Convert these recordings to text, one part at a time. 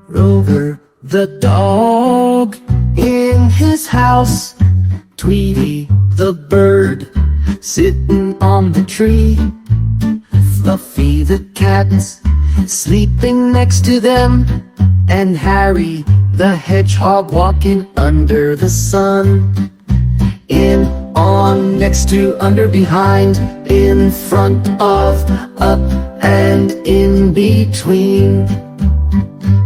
Rover the dog in his house, Tweety the bird sitting on the tree, Fluffy the cat sleeping next to them, and Harry the hedgehog walking under the sun. In, on, next to, under, behind, in front of, up, and in between.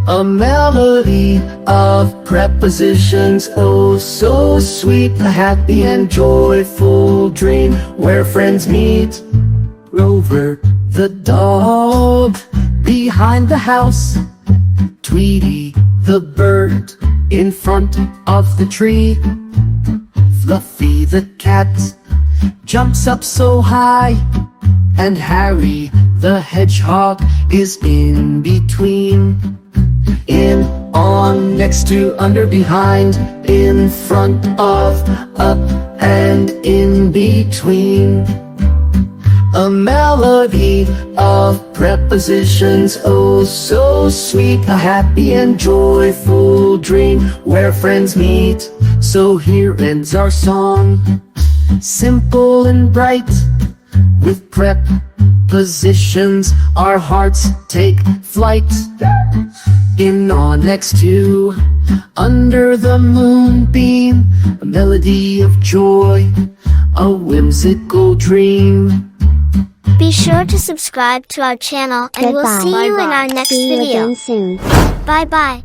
A melody of prepositions, oh so sweet, a happy and joyful dream where friends meet. Rover the dog behind the house, Tweety the bird in front of the tree, Fluffy the cat jumps up so high, and Harry the hedgehog is in between. In, on, next to, under, behind, in front of, up, and in between. A melody of prepositions, oh so sweet, a happy and joyful dream where friends meet. So here ends our song, simple and bright, with prepositions our hearts take flight. In, on, next to, under the moonbeam, a melody of joy, a whimsical dream. Be sure to subscribe to our channel and we'll see you in our next video. See you again soon. Bye bye.